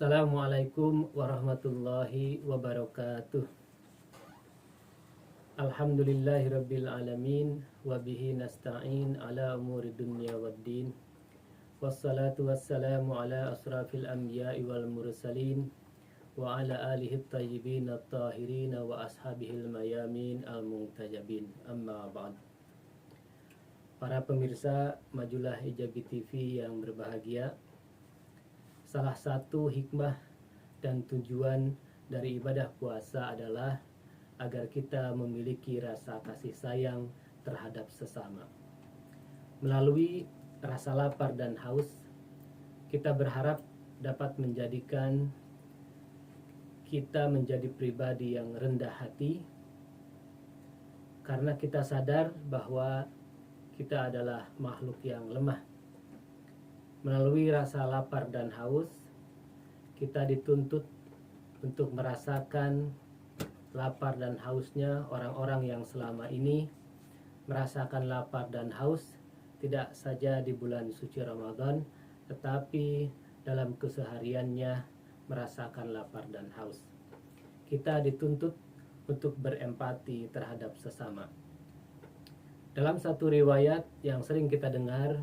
Assalamualaikum warahmatullahi wabarakatuh. Alhamdulillahirabbil alamin wa bihi nasta'in ala umuri dunya waddin. Wassalatu wassalamu ala asrafil anbiya'i wal mursalin wa ala alihi at-tayyibin at-tahirin wa ashabihil mayamin al-muntajabin. Amma ba'd. Para pemirsa Majulah Ijabi TV yang berbahagia, salah satu hikmah dan tujuan dari ibadah puasa adalah agar kita memiliki rasa kasih sayang terhadap sesama. Melalui rasa lapar dan haus, kita berharap dapat menjadikan kita menjadi pribadi yang rendah hati, karena kita sadar bahwa kita adalah makhluk yang lemah. Melalui rasa lapar dan haus, kita dituntut untuk merasakan lapar dan hausnya orang-orang yang selama ini merasakan lapar dan haus tidak saja di bulan suci Ramadan, tetapi dalam kesehariannya merasakan lapar dan haus. Kita dituntut untuk berempati terhadap sesama. Dalam satu riwayat yang sering kita dengar,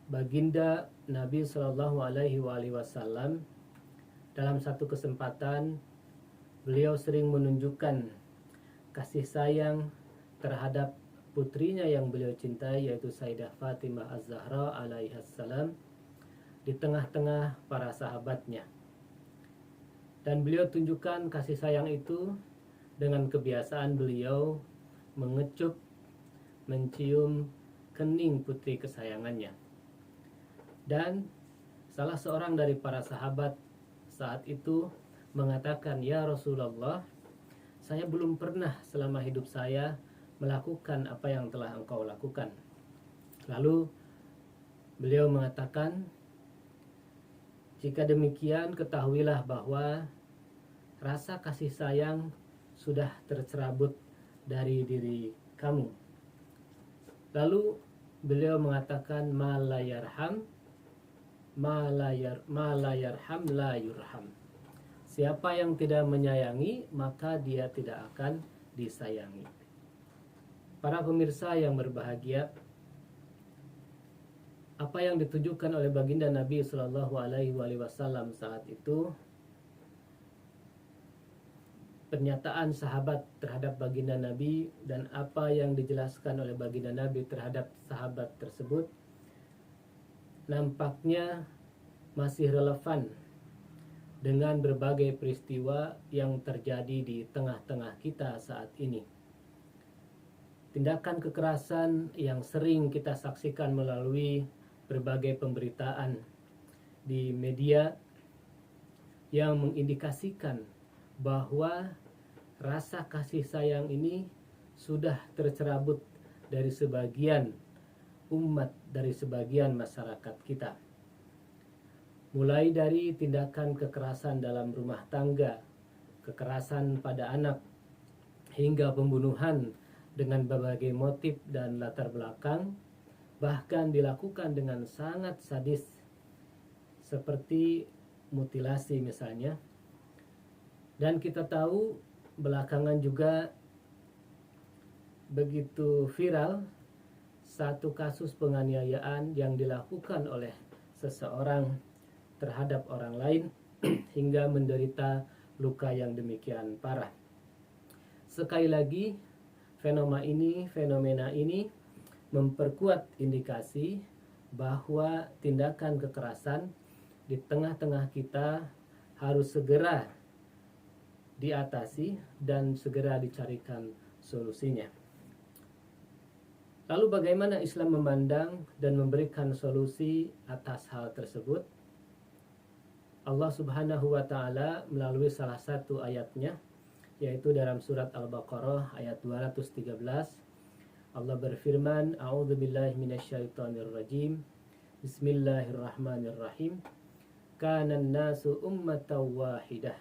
Baginda Nabi Shallallahu Alaihi Wasallam dalam satu kesempatan beliau sering menunjukkan kasih sayang terhadap putrinya yang beliau cintai, yaitu Sayyidah Fatimah Az-Zahra alaihassalam, di tengah-tengah para sahabatnya. Dan beliau tunjukkan kasih sayang itu dengan kebiasaan beliau mengecup, mencium kening putri kesayangannya. Dan salah seorang dari para sahabat saat itu mengatakan, "Ya Rasulullah, saya belum pernah selama hidup saya melakukan apa yang telah engkau lakukan." Lalu beliau mengatakan, "Jika demikian, ketahuilah bahwa rasa kasih sayang sudah tercerabut dari diri kamu." Lalu beliau mengatakan, "Ma la yarham la yurham." Siapa yang tidak menyayangi, maka dia tidak akan disayangi. Para pemirsa yang berbahagia, apa yang ditujukan oleh baginda Nabi Shallallahu Alaihi Wasallam saat itu, pernyataan sahabat terhadap baginda Nabi dan apa yang dijelaskan oleh baginda Nabi terhadap sahabat tersebut, nampaknya masih relevan dengan berbagai peristiwa yang terjadi di tengah-tengah kita saat ini. Tindakan kekerasan yang sering kita saksikan melalui berbagai pemberitaan di media yang mengindikasikan bahwa rasa kasih sayang ini sudah tercerabut dari sebagian umat, dari sebagian masyarakat kita. Mulai dari tindakan kekerasan dalam rumah tangga, kekerasan pada anak, hingga pembunuhan dengan berbagai motif dan latar belakang, bahkan dilakukan dengan sangat sadis, seperti mutilasi misalnya. Dan kita tahu belakangan juga begitu viral satu kasus penganiayaan yang dilakukan oleh seseorang terhadap orang lain hingga menderita luka yang demikian parah. Sekali lagi, fenomena ini memperkuat indikasi bahwa tindakan kekerasan di tengah-tengah kita harus segera diatasi dan segera dicarikan solusinya. Lalu bagaimana Islam memandang dan memberikan solusi atas hal tersebut? Allah Subhanahu wa Ta'ala melalui salah satu ayatnya, yaitu dalam surat Al-Baqarah ayat 213, Allah berfirman, "A'udzu billahi minasyaitonir rajim. Bismillahirrahmanirrahim. Kanan nasu ummatan wahidah.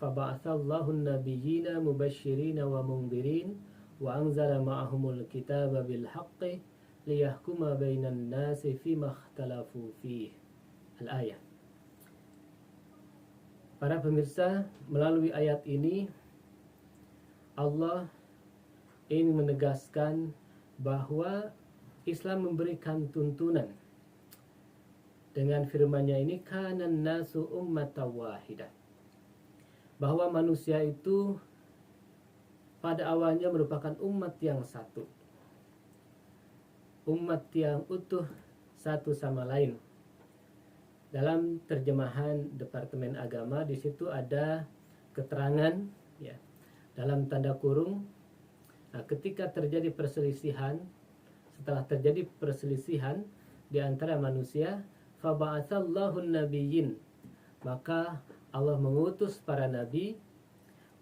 Faba'atsallahu an-nabiyyina mubashshirina wa mundhirin wa anzala ma'ahumul kitaba bil haqqi liyahkuma bainan nasi fima ikhtalafu fihi." Al-ayah. Para pemirsa, melalui ayat ini Allah ingin menegaskan bahwa Islam memberikan tuntunan dengan firman-Nya ini, kanan nasu ummatan wahidah, bahwa manusia itu pada awalnya merupakan umat yang satu, umat yang utuh satu sama lain. Dalam terjemahan Departemen Agama di situ ada keterangan ya, dalam tanda kurung, ketika terjadi perselisihan, setelah terjadi perselisihan di antara manusia, faba'atsallahu nabiyyin, maka Allah mengutus para nabi,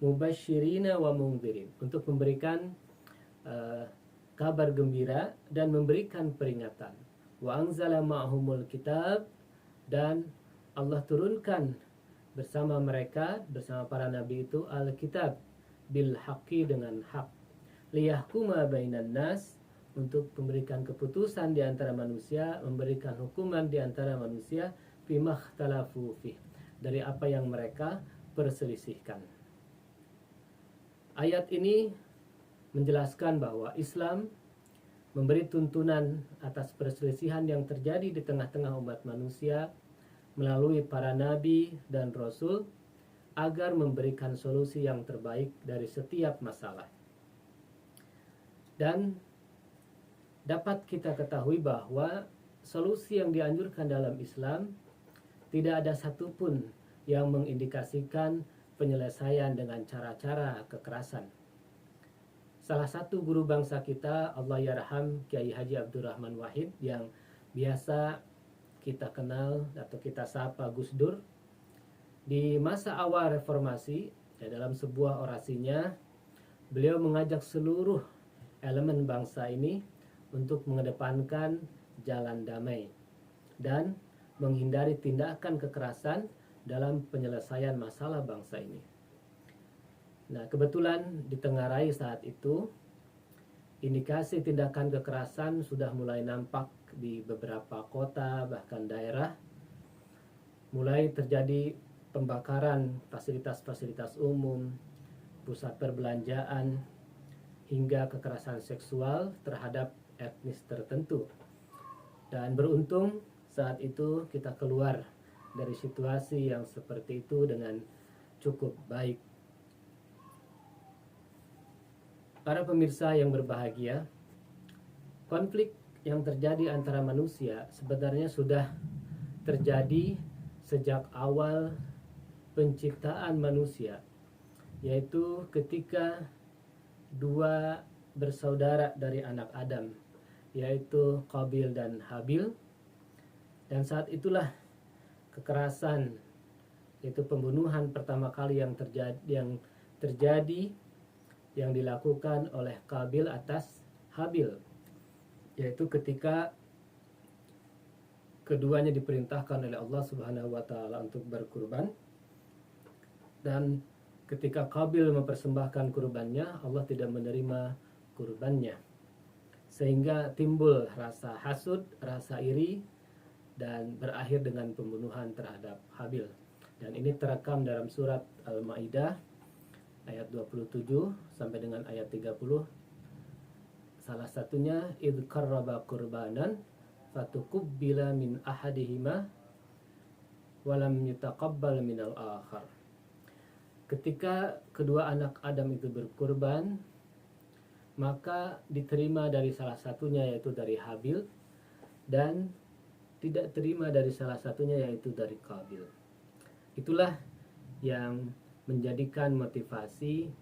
mubasyirina wa mundhirin, untuk memberikan kabar gembira dan memberikan peringatan. Wa anzala ma'humul kitab, dan Allah turunkan bersama mereka, bersama para nabi itu, Alkitab bil haqqi, dengan hak, liyahkuma bainan nas, untuk memberikan keputusan di antara manusia, memberikan hukuman di antara manusia, fima ikhtalafu fih, dari apa yang mereka perselisihkan. Ayat ini menjelaskan bahwa Islam memberi tuntunan atas perselisihan yang terjadi di tengah-tengah umat manusia melalui para nabi dan rasul, agar memberikan solusi yang terbaik dari setiap masalah. Dan dapat kita ketahui bahwa solusi yang dianjurkan dalam Islam tidak ada satupun yang mengindikasikan penyelesaian dengan cara-cara kekerasan. Salah satu guru bangsa kita, Allah yarham, Kiai Haji Abdurrahman Wahid, yang biasa kita kenal atau kita sapa Gus Dur, di masa awal reformasi, ya, dalam sebuah orasinya beliau mengajak seluruh elemen bangsa ini untuk mengedepankan jalan damai dan menghindari tindakan kekerasan dalam penyelesaian masalah bangsa ini. Nah, kebetulan ditengarai saat itu indikasi tindakan kekerasan sudah mulai nampak di beberapa kota, bahkan daerah. Mulai terjadi pembakaran fasilitas-fasilitas umum, pusat perbelanjaan, hingga kekerasan seksual terhadap etnis tertentu. Dan beruntung saat itu kita keluar dari situasi yang seperti itu dengan cukup baik. Para pemirsa yang berbahagia, konflik yang terjadi antara manusia sebenarnya sudah terjadi sejak awal penciptaan manusia, yaitu ketika dua bersaudara dari anak Adam, yaitu Qabil dan Habil. Dan saat itulah kekerasan, yaitu pembunuhan pertama kali yang terjadi yang dilakukan oleh Qabil atas Habil, yaitu ketika keduanya diperintahkan oleh Allah Subhanahu wa taala untuk berkurban. Dan ketika Qabil mempersembahkan kurbannya, Allah tidak menerima kurbannya, sehingga timbul rasa hasud, rasa iri, dan berakhir dengan pembunuhan terhadap Habil. Dan ini terekam dalam surat Al-Maidah ayat 27 sampai dengan ayat 30. Salah satunya, idh qarraba qurbanan fatukubbila min ahadihima walam yutaqabbal minal akhar. Ketika kedua anak Adam itu berkurban, maka diterima dari salah satunya, yaitu dari Habil, dan tidak terima dari salah satunya, yaitu dari Qabil. Itulah yang menjadikan motivasi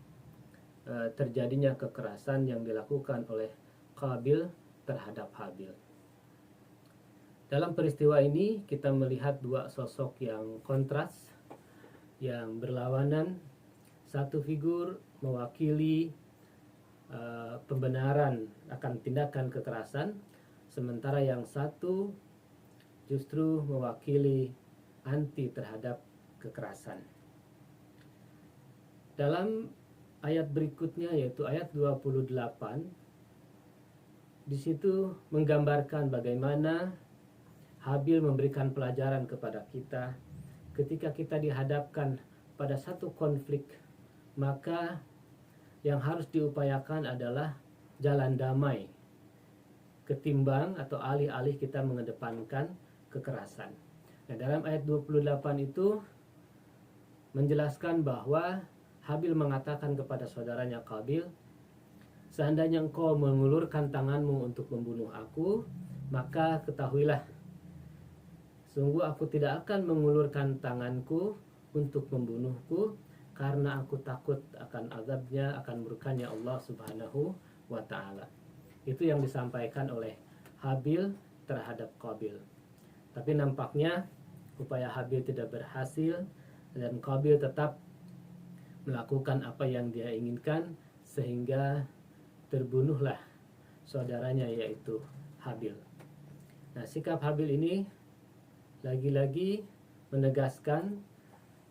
terjadinya kekerasan yang dilakukan oleh Qabil terhadap Habil. Dalam peristiwa ini kita melihat dua sosok yang kontras, yang berlawanan. Satu figur mewakili pembenaran akan tindakan kekerasan, sementara yang satu justru mewakili anti terhadap kekerasan. Dalam ayat berikutnya, yaitu ayat 28, di situ menggambarkan bagaimana Habil memberikan pelajaran kepada kita ketika kita dihadapkan pada satu konflik, maka yang harus diupayakan adalah jalan damai, ketimbang atau alih-alih kita mengedepankan kekerasan. Nah, dalam ayat 28 itu menjelaskan bahwa Habil mengatakan kepada saudaranya Qabil, seandainya engkau mengulurkan tanganmu untuk membunuh aku, maka ketahuilah, sungguh aku tidak akan mengulurkan tanganku untuk membunuhku, karena aku takut akan azabnya, akan murkanya Allah Subhanahu wa ta'ala. Itu yang disampaikan oleh Habil terhadap Qabil. Tapi nampaknya upaya Habil tidak berhasil, dan Qabil tetap melakukan apa yang dia inginkan, sehingga terbunuhlah saudaranya yaitu Habil. Nah, sikap Habil ini lagi-lagi menegaskan,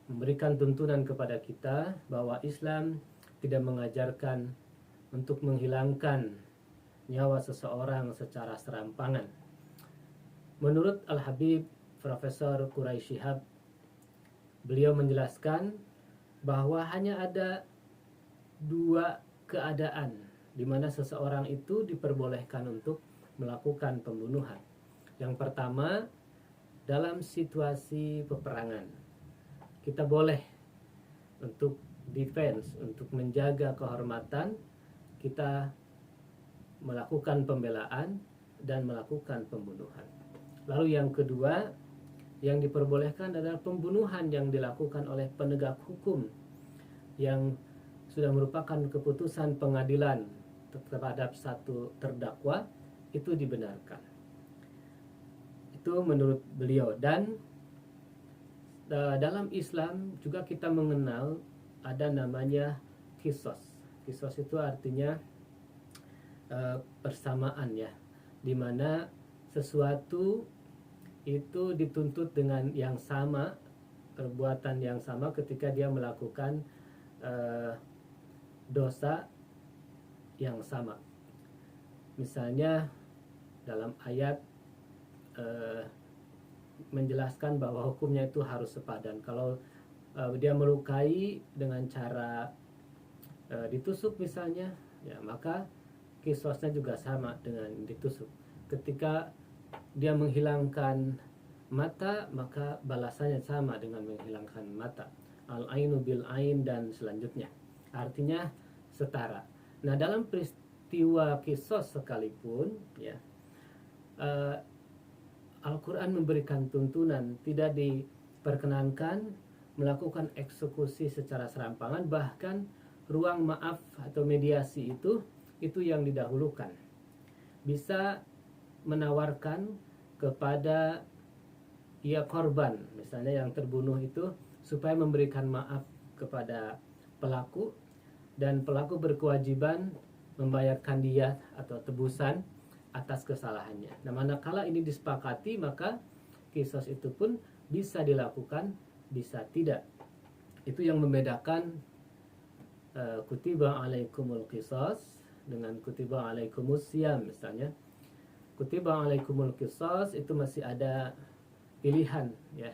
memberikan tuntunan kepada kita bahwa Islam tidak mengajarkan untuk menghilangkan nyawa seseorang secara serampangan. Menurut Al-Habib Profesor Quraish Shihab, beliau menjelaskan bahwa hanya ada dua keadaan di mana seseorang itu diperbolehkan untuk melakukan pembunuhan. Yang pertama, dalam situasi peperangan, kita boleh untuk defense, untuk menjaga kehormatan, kita melakukan pembelaan dan melakukan pembunuhan. Lalu yang kedua, yang diperbolehkan adalah pembunuhan yang dilakukan oleh penegak hukum yang sudah merupakan keputusan pengadilan terhadap satu terdakwa, itu dibenarkan. Itu menurut beliau. Dan dalam Islam juga kita mengenal ada namanya qisas. Qisas itu artinya persamaan, ya, dimana sesuatu itu dituntut dengan yang sama, perbuatan yang sama ketika dia melakukan dosa yang sama. Misalnya dalam ayat menjelaskan bahwa hukumnya itu harus sepadan. Kalau dia melukai dengan cara ditusuk misalnya, ya, maka qisasnya juga sama dengan ditusuk. Ketika dia menghilangkan mata, maka balasannya sama dengan menghilangkan mata. Al-ainu bil ain dan selanjutnya. Artinya setara. Nah, dalam peristiwa qisas sekalipun, ya, Al-Quran memberikan tuntunan tidak diperkenankan melakukan eksekusi secara serampangan, bahkan ruang maaf atau mediasi itu yang didahulukan. Bisa menawarkan kepada korban, misalnya yang terbunuh itu, supaya memberikan maaf kepada pelaku, dan pelaku berkewajiban membayarkan diyah atau tebusan atas kesalahannya. Nah, manakala ini disepakati, maka qisas itu pun bisa dilakukan, bisa tidak. Itu yang membedakan kutiba alaikumul qisas dengan kutiba alaikumus siyam misalnya. Kutiba alaikumul qisas itu masih ada pilihan, ya,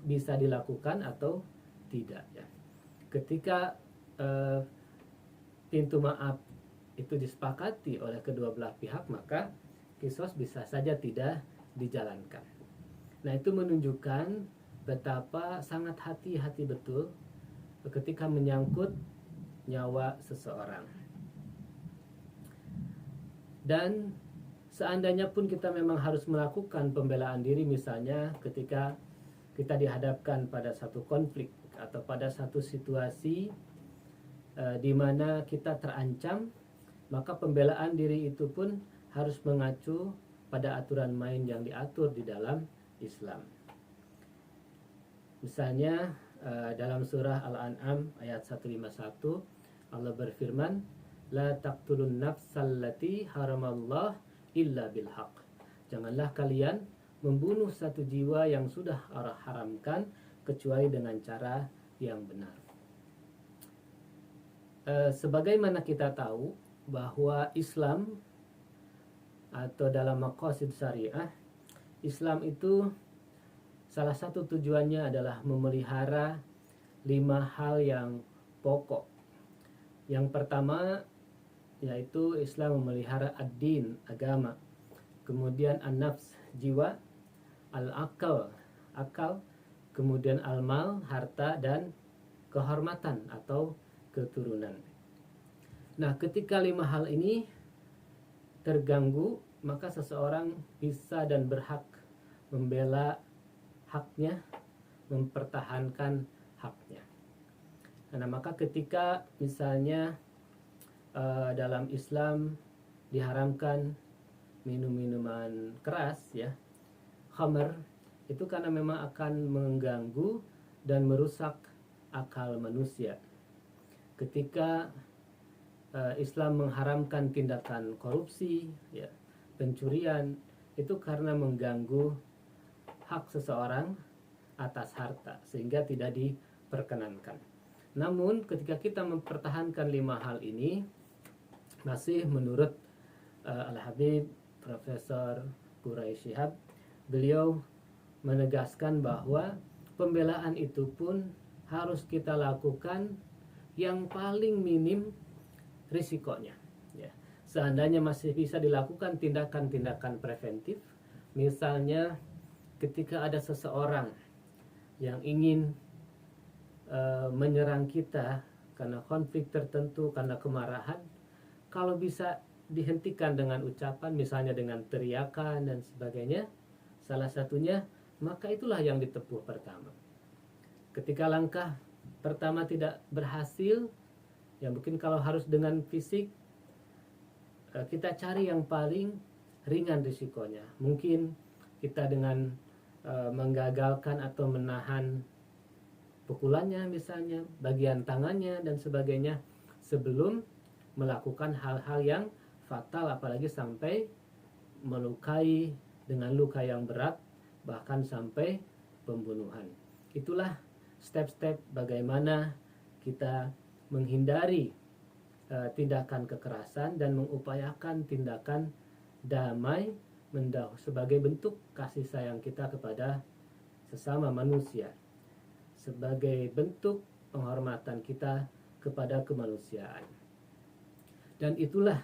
bisa dilakukan atau tidak, ya. Ketika pintu maaf itu disepakati oleh kedua belah pihak, maka qisas bisa saja tidak dijalankan. Nah, itu menunjukkan betapa sangat hati-hati betul ketika menyangkut nyawa seseorang. Dan seandainya pun kita memang harus melakukan pembelaan diri, misalnya ketika kita dihadapkan pada satu konflik atau pada satu situasi di mana kita terancam, maka pembelaan diri itu pun harus mengacu pada aturan main yang diatur di dalam Islam. Misalnya dalam surah Al-An'am ayat 151, Allah berfirman, la taqtulun nafsallati haramallah illa bilhaq. Janganlah kalian membunuh satu jiwa yang sudah Allah haramkan kecuali dengan cara yang benar. Sebagaimana kita tahu bahwa Islam atau dalam maqasid syariah, Islam itu salah satu tujuannya adalah memelihara 5 hal yang pokok. Yang pertama yaitu Islam memelihara ad-din, agama. Kemudian an-nafs, jiwa, al-akal, akal, kemudian al-mal, harta, dan kehormatan atau keturunan. Nah, ketika 5 hal ini terganggu, maka seseorang bisa dan berhak membela haknya, mempertahankan haknya. Nah, maka ketika misalnya dalam Islam diharamkan minum-minuman keras, ya, khamr, itu karena memang akan mengganggu dan merusak akal manusia. Ketika Islam mengharamkan tindakan korupsi, ya, pencurian, itu karena mengganggu hak seseorang atas harta sehingga tidak diperkenankan. Namun ketika kita mempertahankan 5 hal ini, masih menurut Al-Habib Profesor Quraisy Shihab, beliau menegaskan bahwa pembelaan itu pun harus kita lakukan yang paling minim risikonya, ya. Seandainya masih bisa dilakukan tindakan-tindakan preventif, misalnya ketika ada seseorang yang ingin menyerang kita karena konflik tertentu, karena kemarahan, kalau bisa dihentikan dengan ucapan, misalnya dengan teriakan dan sebagainya, salah satunya, maka itulah yang ditempuh pertama. Ketika langkah pertama tidak berhasil, ya mungkin kalau harus dengan fisik, kita cari yang paling ringan risikonya. Mungkin kita dengan menggagalkan atau menahan pukulannya, misalnya bagian tangannya dan sebagainya, sebelum melakukan hal-hal yang fatal, apalagi sampai melukai dengan luka yang berat, bahkan sampai pembunuhan. Itulah step-step bagaimana kita menghindari tindakan kekerasan dan mengupayakan tindakan damai sebagai bentuk kasih sayang kita kepada sesama manusia, sebagai bentuk penghormatan kita kepada kemanusiaan. Dan itulah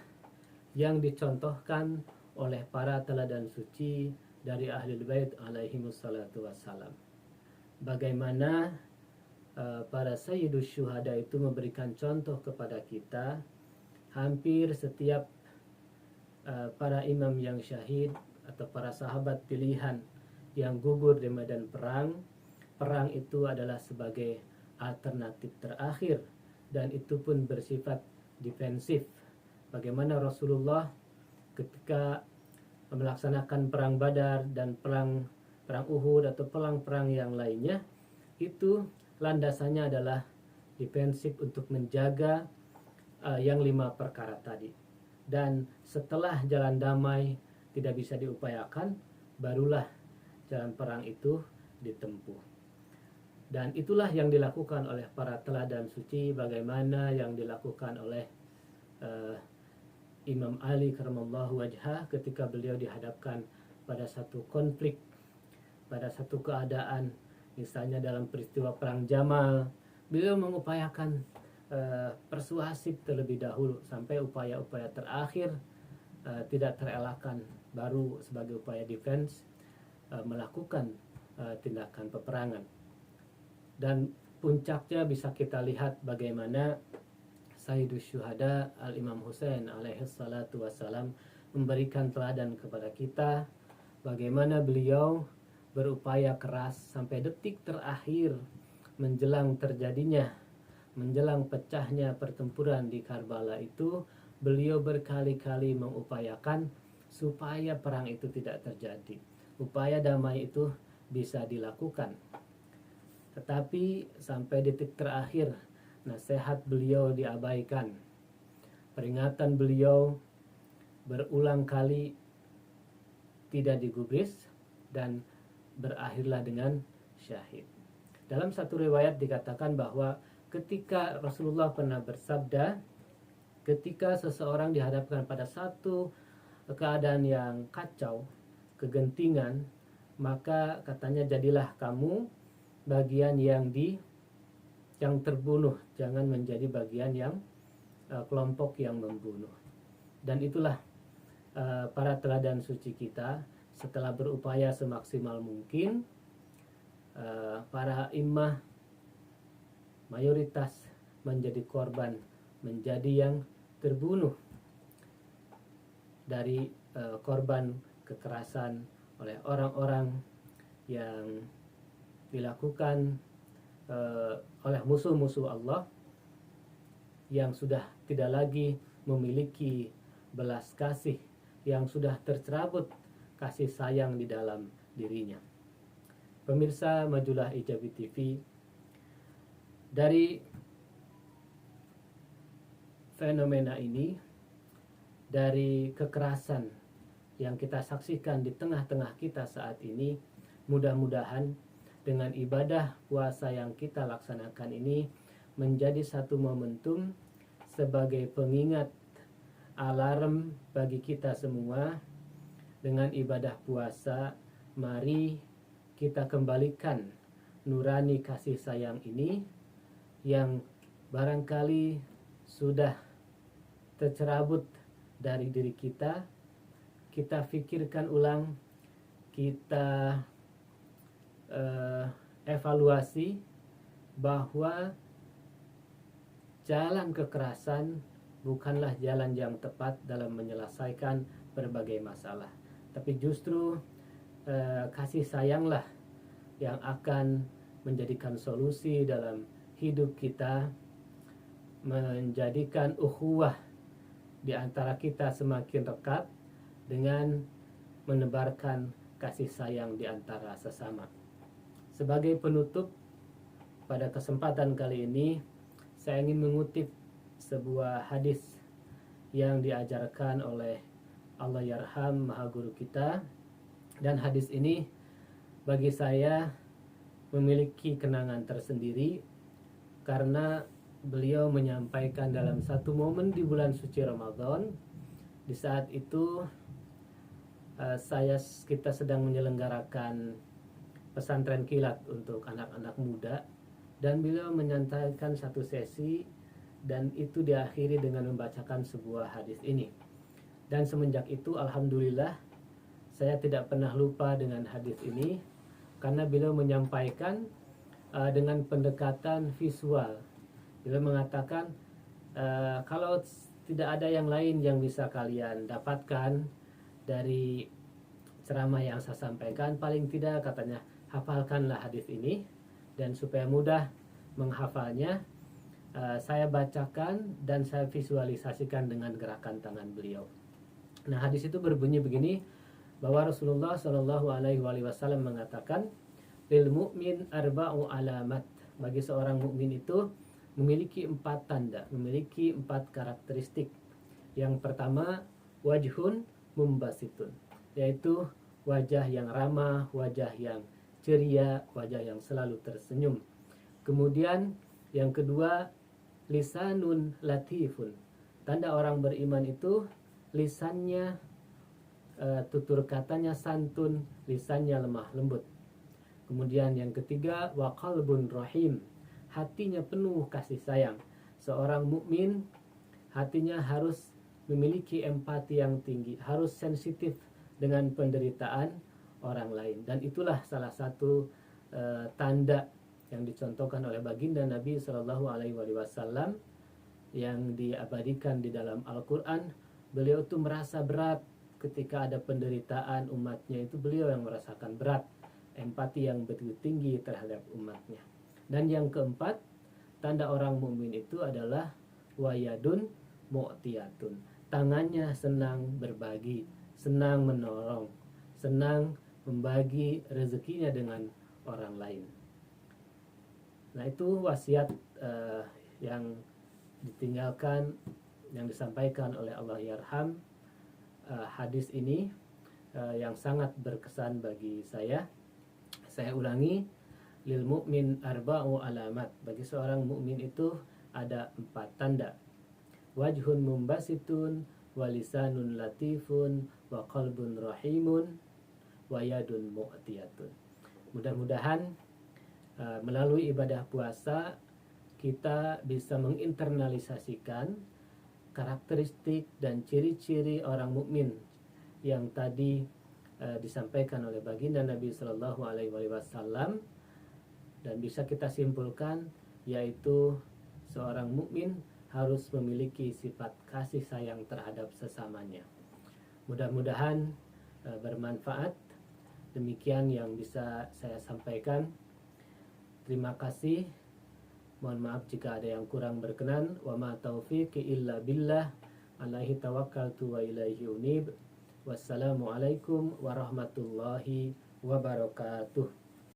yang dicontohkan oleh para teladan suci dari Ahlul Bait alaihimussalatu wassalam. Bagaimana para Sayyidus Syuhada itu memberikan contoh kepada kita. Hampir setiap para imam yang syahid atau para sahabat pilihan yang gugur di medan perang, perang itu adalah sebagai alternatif terakhir, dan itu pun bersifat defensif. Bagaimana Rasulullah ketika melaksanakan perang Badar dan perang Uhud atau perang yang lainnya, itu landasannya adalah defensif untuk menjaga yang 5 perkara tadi. Dan setelah jalan damai tidak bisa diupayakan, barulah jalan perang itu ditempuh. Dan itulah yang dilakukan oleh para teladan suci, bagaimana yang dilakukan oleh Imam Ali karamallahu wajhah ketika beliau dihadapkan pada satu konflik, pada satu keadaan, misalnya dalam peristiwa perang Jamal, beliau mengupayakan persuasif terlebih dahulu sampai upaya-upaya terakhir tidak terelakkan, baru sebagai upaya defense melakukan tindakan peperangan. Dan puncaknya bisa kita lihat bagaimana Sayyidus Syuhada Al-Imam Husain alaihi salatu wassalam memberikan teladan kepada kita, bagaimana beliau berupaya keras sampai detik terakhir menjelang pecahnya pertempuran di Karbala itu. Beliau berkali-kali mengupayakan supaya perang itu tidak terjadi, upaya damai itu bisa dilakukan. Tetapi sampai detik terakhir nasihat beliau diabaikan, peringatan beliau berulang kali tidak digubris, dan berakhirlah dengan syahid. Dalam satu riwayat dikatakan bahwa ketika Rasulullah pernah bersabda, ketika seseorang dihadapkan pada satu keadaan yang kacau, kegentingan, maka katanya jadilah kamu bagian yang terbunuh, jangan menjadi bagian yang kelompok yang membunuh. Dan itulah para teladan suci kita setelah berupaya semaksimal mungkin. Para imam mayoritas menjadi korban, menjadi yang terbunuh dari korban kekerasan oleh orang-orang yang dilakukan oleh musuh-musuh Allah yang sudah tidak lagi memiliki belas kasih, yang sudah tercerabut kasih sayang di dalam dirinya. Pemirsa Majulah Ijabi TV, dari fenomena ini, dari kekerasan yang kita saksikan di tengah-tengah kita saat ini, mudah-mudahan dengan ibadah puasa yang kita laksanakan ini menjadi satu momentum sebagai pengingat, alarm bagi kita semua. Dengan ibadah puasa, mari kita kembalikan nurani kasih sayang ini yang barangkali sudah tercerabut dari diri kita. Kita pikirkan ulang, kita evaluasi bahwa jalan kekerasan bukanlah jalan yang tepat dalam menyelesaikan berbagai masalah, tapi justru kasih sayanglah yang akan menjadikan solusi dalam hidup kita, menjadikan ukhuwah di antara kita semakin rekat dengan menebarkan kasih sayang di antara sesama. Sebagai penutup pada kesempatan kali ini, saya ingin mengutip sebuah hadis yang diajarkan oleh Allahyarham Maha Guru kita. Dan hadis ini bagi saya memiliki kenangan tersendiri karena beliau menyampaikan dalam satu momen di bulan suci Ramadan. Di saat itu kita sedang menyelenggarakan pesantren kilat untuk anak-anak muda, dan beliau menyampaikan satu sesi, dan itu diakhiri dengan membacakan sebuah hadis ini. Dan semenjak itu alhamdulillah saya tidak pernah lupa dengan hadis ini, karena beliau menyampaikan dengan pendekatan visual. Beliau mengatakan kalau tidak ada yang lain yang bisa kalian dapatkan dari ceramah yang saya sampaikan, paling tidak katanya hafalkanlah hadis ini, dan supaya mudah menghafalnya saya bacakan dan saya visualisasikan dengan gerakan tangan beliau. Nah, hadis itu berbunyi begini, bahwa Rasulullah Shallallahu Alaihi Wasallam mengatakan, lil mu'min arba'u alamat, bagi seorang mukmin itu memiliki 4 tanda, memiliki 4 karakteristik. Yang pertama, wajhun mumbasitun, yaitu wajah yang ramah, wajah yang ceria, wajah yang selalu tersenyum. Kemudian yang kedua, lisanun latifun, tanda orang beriman itu lisannya tutur katanya santun, lisannya lemah lembut. Kemudian yang ketiga, wa qalbun rahim, hatinya penuh kasih sayang. Seorang mukmin hatinya harus memiliki empati yang tinggi, harus sensitif dengan penderitaan orang lain. Dan itulah salah satu tanda yang dicontohkan oleh baginda Nabi Shallallahu Alaihi Wasallam yang diabadikan di dalam Al-Quran. Beliau itu merasa berat ketika ada penderitaan umatnya, itu beliau yang merasakan berat, empati yang begitu tinggi terhadap umatnya. Dan yang keempat, tanda orang mukmin itu adalah wayadun mu'tiyatun, tangannya senang berbagi, senang menolong, senang membagi rezekinya dengan orang lain. Nah, itu wasiat yang ditinggalkan, yang disampaikan oleh Allahyarham. Hadis ini yang sangat berkesan bagi saya. Saya ulangi, lil mu'min arba'u alamat, bagi seorang mukmin itu ada 4 tanda. Wajhun mumbasitun, walisanun latifun, wa qalbun rahimun, wa yadun mu'tiyatun. Mudah-mudahan melalui ibadah puasa kita bisa menginternalisasikan karakteristik dan ciri-ciri orang mukmin yang tadi disampaikan oleh baginda Nabi Shallallahu Alaihi Wasallam, dan bisa kita simpulkan yaitu seorang mukmin harus memiliki sifat kasih sayang terhadap sesamanya. Mudah-mudahan bermanfaat. Demikian yang bisa saya sampaikan. Terima kasih. Mohon maaf jika ada yang kurang berkenan. Wa ma taufiqi illa billah. Alaihi tawakkaltu wa ilaihi unib. Wassalamualaikum warahmatullahi wabarakatuh.